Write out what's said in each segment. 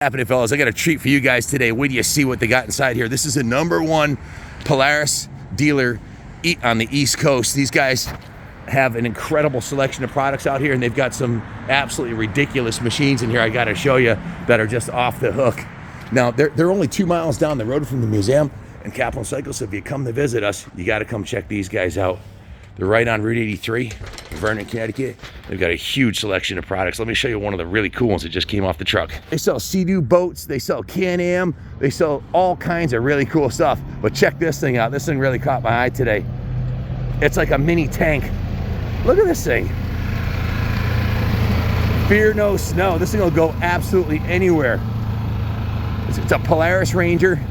Happening, fellas. I got a treat for you guys today. Wait till you see what they got inside here. This is the #1 Polaris dealer on the East Coast. These guys have an incredible selection of products out here, and they've got some absolutely ridiculous machines in here I got to show you that are just off the hook. Now, they're only 2 miles down the road from the museum and Kaplan Cycles, so if you come to visit us, you got to come check these guys out. They're right on Route 83, Vernon, Connecticut. They've got a huge selection of products. Let me show you one of the really cool ones that just came off the truck. They sell Sea-Doo boats, they sell Can-Am, they sell all kinds of really cool stuff. But check this thing out. This thing really caught my eye today. It's like a mini tank. Look at this thing. Fear no snow. This thing will go absolutely anywhere. It's a Polaris Ranger.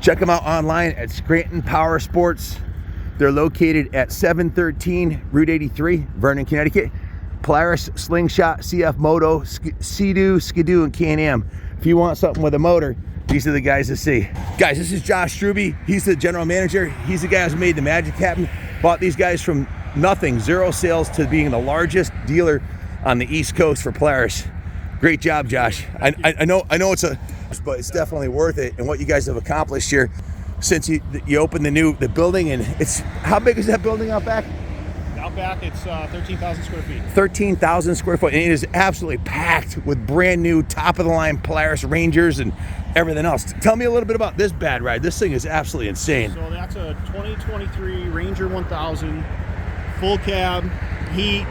Check them out online at Scranton Powersports. They're located at 713 Route 83, Vernon, Connecticut. Polaris, Slingshot, CF Moto, Sea-Doo, Skidoo, and Can-Am. If you want something with a motor, these are the guys to see. Guys, this is Josh Struby. He's the general manager. He's the guy who's made the Magic happen. Bought these guys from nothing, 0 sales, to being the largest dealer on the East Coast for Polaris. Great job, Josh. I know but it's definitely worth it. And what you guys have accomplished here since you opened the building, and it's, how big is that building out back? Out back, it's 13,000 square feet. 13,000 square foot, and it is absolutely packed with brand new top of the line Polaris Rangers and everything else. Tell me a little bit about this bad ride. This thing is absolutely insane. So that's a 2023 Ranger 1000, full cab, heat,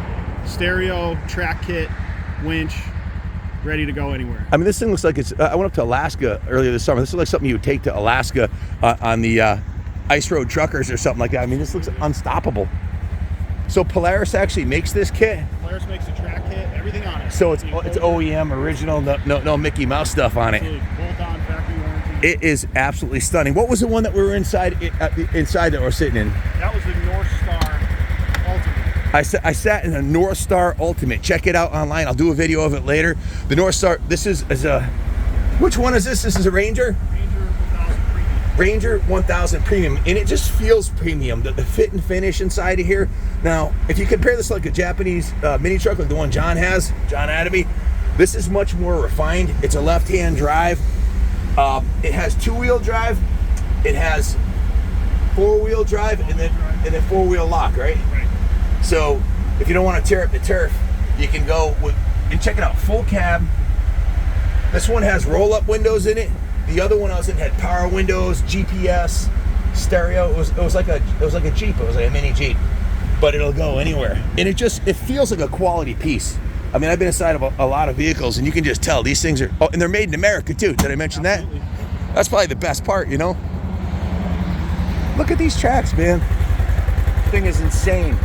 stereo, track kit, winch, ready to go anywhere. I mean, this thing looks like it's, I went up to Alaska earlier this summer. This looks like something you would take to Alaska on the ice road truckers or something like that. I mean, this looks unstoppable. So Polaris actually makes this kit? Polaris makes the track kit, everything on it. So it's OEM, original, no Mickey Mouse stuff on it. Bolt-on, factory warranty. It is absolutely stunning. What was the one that we were inside that we're sitting in? That was the North Star Ultimate. I sat in a North Star Ultimate. Check it out online. I'll do a video of it later. The North Star, this is a, which one is this? This is a Ranger? Ranger 1000 Premium. Ranger 1000 Premium, and it just feels premium. The fit and finish inside of here. Now, if you compare this to like a Japanese mini truck like the one John has, John Adaby, this is much more refined. It's a left-hand drive. It has 2-wheel drive. It has 4-wheel drive, and then 4-wheel lock, right? Right. So if you don't want to tear up the turf, you can go with, and check it out, full cab. This one has roll-up windows in it. The other one I was in had power windows, GPS, stereo. It was like a Jeep. It was like a mini Jeep, but it'll go anywhere. And it feels like a quality piece. I mean, I've been inside of a lot of vehicles, and you can just tell these things are, oh, and they're made in America too. Did I mention Absolutely. that? That's probably the best part, you know? Look at these tracks, man. This thing is insane.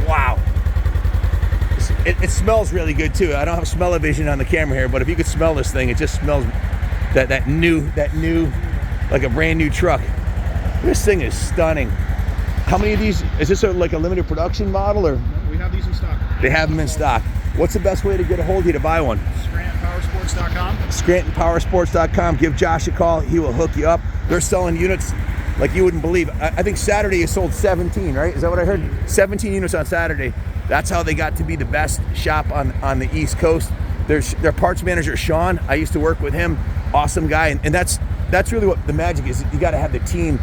Wow. It smells really good too. I don't have smell-o-vision on the camera here, but if you could smell this thing, it just smells that new, like a brand new truck. This thing is stunning. How many of these, is this like a limited production model, or? We have these in stock. They have them in stock. What's the best way to get a hold of you to buy one? ScrantonPowersports.com. ScrantonPowersports.com. Give Josh a call. He will hook you up. They're selling units like you wouldn't believe. I think Saturday you sold 17, right? Is that what I heard? 17 units on Saturday. That's how they got to be the best shop on the East Coast. Their parts manager, Sean, I used to work with him. Awesome guy. And that's really what the magic is. You got to have the team.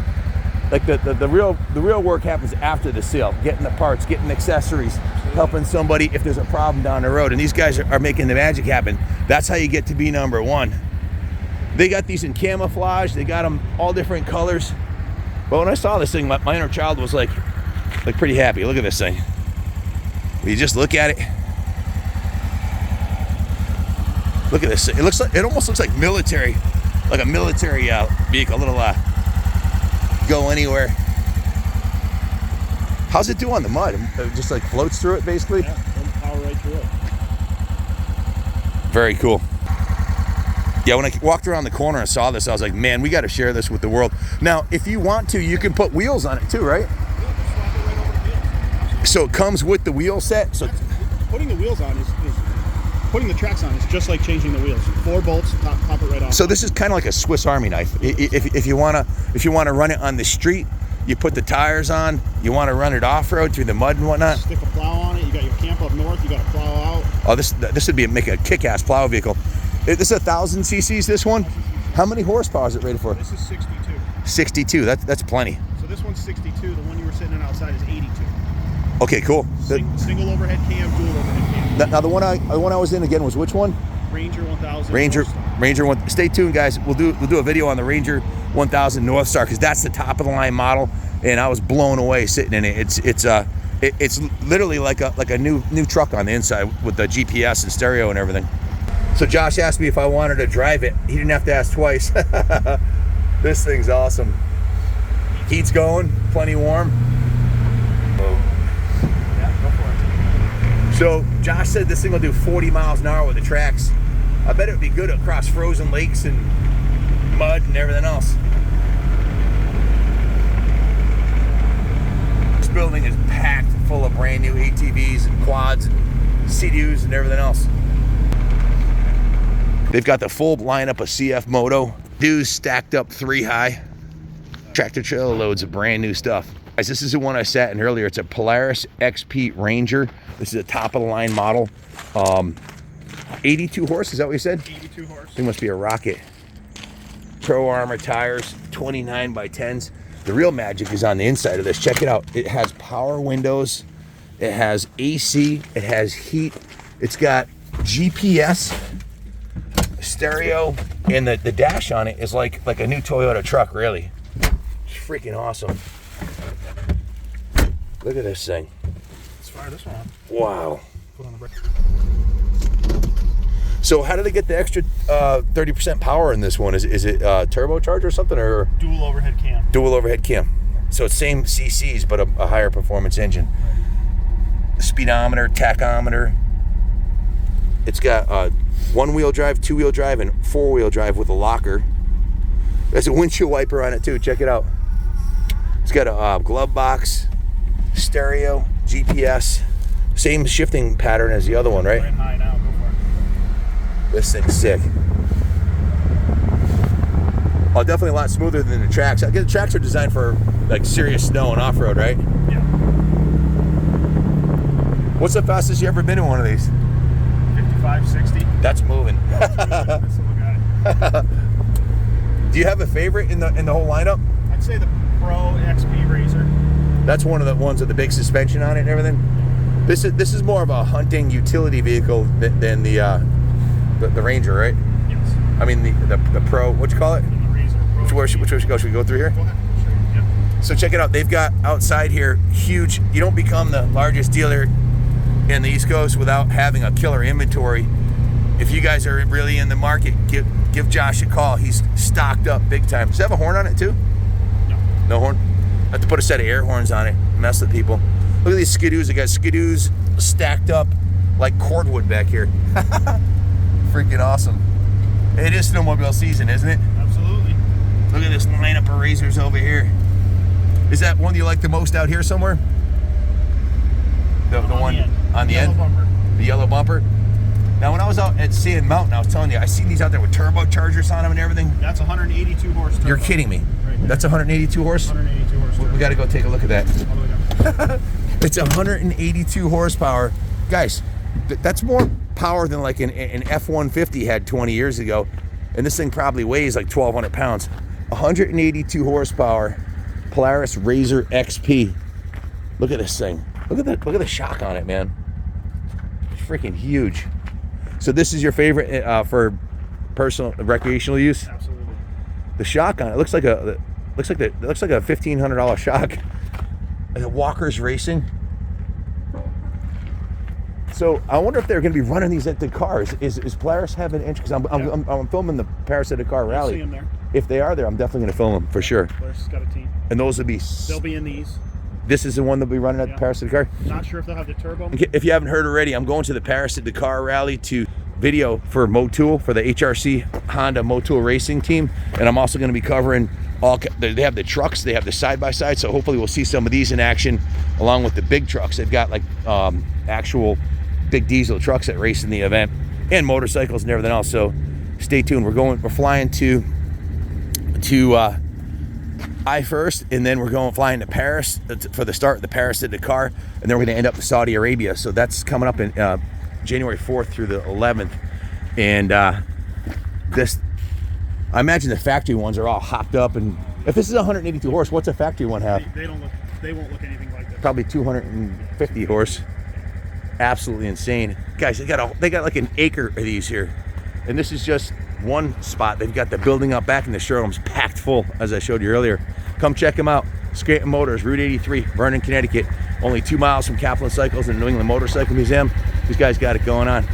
Like the real work happens after the sale. Getting the parts, getting accessories, helping somebody if there's a problem down the road. And these guys are making the magic happen. That's how you get to be #1. They got these in camouflage. They got them all different colors. But when I saw this thing, my inner child was like pretty happy. Look at this thing. You just look at it. Look at this. It almost looks like military, like a military vehicle. A little go anywhere. How's it do on the mud? It just like floats through it, basically. Yeah, power right through it. Very cool. Yeah, when I walked around the corner and saw this, I was like, man, we got to share this with the world. Now, if you want to, you can put wheels on it too, right? So it comes with the wheel set. So putting the wheels on is putting the tracks on is just like changing the wheels. 4 bolts, pop it right off. So this is kind of like a Swiss Army knife. If you wanna run it on the street, you put the tires on. You want to run it off road through the mud and whatnot. Stick a plow on it. You got your camera camp up north, you got to plow out. Oh, this would make a kick-ass plow vehicle. This is 1,000 cc's, this one? How many horsepower is it rated for? This is 62. 62, that's plenty. So this one's 62. The one you were sitting in outside is 82. Okay, cool. Single overhead cam, dual overhead cam. Now the one I was in again was which one? Ranger 1000. Ranger 1. Stay tuned, guys. We'll do a video on the Ranger 1000 North Star because that's the top of the line model, and I was blown away sitting in it. It's literally like a new truck on the inside with the GPS and stereo and everything. So Josh asked me if I wanted to drive it. He didn't have to ask twice. This thing's awesome. Heat's going, plenty warm. Yeah, go for it. So Josh said this thing will do 40 miles an hour with the tracks. I bet it would be good across frozen lakes and mud and everything else. This building is packed full of brand new ATVs and quads and Sea-Doos and everything else. They've got the full lineup of CF Moto. Dudes stacked up 3 high. Tractor trailer loads of brand new stuff. Guys, this is the one I sat in earlier. It's a Polaris XP Ranger. This is a top of the line model. 82 horse, is that what you said? 82 horse. It must be a rocket. Pro Armor tires, 29 by 10s. The real magic is on the inside of this. Check it out. It has power windows. It has AC. It has heat. It's got GPS, stereo, and the dash on it is like a new Toyota truck, really. It's freaking awesome. Look at this thing. Let's fire this one on. Wow. Put on the brake. So how do they get the extra 30% power in this one? Is it turbocharged or something, or Dual overhead cam. dual overhead cam? So it's same CCs but a higher performance engine. Speedometer, tachometer. It's got 1-wheel drive, 2-wheel drive, and 4-wheel drive with a locker. There's a windshield wiper on it too. Check it out. It's got a glove box, stereo, GPS, same shifting pattern as the other one, right? We're in high now. Go for it. This thing's sick. Oh, definitely a lot smoother than the tracks. I guess the tracks are designed for like serious snow and off-road, right? Yeah. What's the fastest you ever been in one of these? 55, 60. That's moving. Let's look at it. Do you have a favorite in the whole lineup? I'd say the Pro XP Razor. That's one of the ones with the big suspension on it and everything. This is more of a hunting utility vehicle than the Ranger, right? Yes. I mean the Pro. What you call it? The Razor Pro. Which way should we go? Should we go through here? Go ahead. Sure. Yep. So check it out. They've got outside here huge. You don't become the largest dealer in the East Coast without having a killer inventory. If you guys are really in the market, give Josh a call. He's stocked up big time. Does it have a horn on it too? No. No horn? I have to put a set of air horns on it. Mess with people. Look at these Ski-Doos. They got Ski-Doos stacked up like cordwood back here. Freaking awesome. It is snowmobile season, isn't it? Absolutely. Look at this lineup of Razors over here. Is that one you like the most out here somewhere? The one on the end? Bumper. The yellow bumper? Now, when I was out at Sand Mountain, I was telling you, I seen these out there with turbochargers on them and everything. That's 182 horse turbo. You're kidding me. Right there. That's 182 horse? 182 horse turbo. We got to go take a look at that. All the way down. It's 182 horsepower. Guys, that's more power than like an F-150 had 20 years ago. And this thing probably weighs like 1,200 pounds. 182 horsepower, Polaris Razor XP. Look at this thing. Look at the shock on it, man. It's freaking huge. So this is your favorite for personal recreational use? Absolutely. The shock on it looks like a $1,500 shock. Like Walker's Racing. So I wonder if they're going to be running these at the cars. Is Polaris having interest? Because I'm filming the Paris at the Car Rally. See them there. If they are there, I'm definitely going to film them for sure. Polaris has got a team. And those would be. They'll be in these. This is the one that'll be running at the Paris at the Car. Not sure if they'll have the turbo. If you haven't heard already, I'm going to the Paris at the Car Rally to video for Motul, for the HRC Honda Motul racing team, and I'm also going to be covering all. They have the trucks, they have the side-by-side, so hopefully we'll see some of these in action along with the big trucks. They've got like actual big diesel trucks that race in the event, and motorcycles and everything else. So stay tuned. We're flying to July 1st, and then we're flying to Paris for the start of the Paris to Dakar, and then we're going to end up in Saudi Arabia. So that's coming up in January 4th through the 11th. And this, I imagine the factory ones are all hopped up. And if this is 182 horse, what's a factory one have? They won't look anything like this. Probably 250 horse. Absolutely insane, guys. They got like an acre of these here, and this is just one spot. They've got the building up back, and the showroom's packed full, as I showed you earlier. Come check them out. Scranton Motors, Route 83, Vernon, Connecticut. Only 2 miles from Kaplan Cycles and New England Motorcycle Museum. These guys got it going on.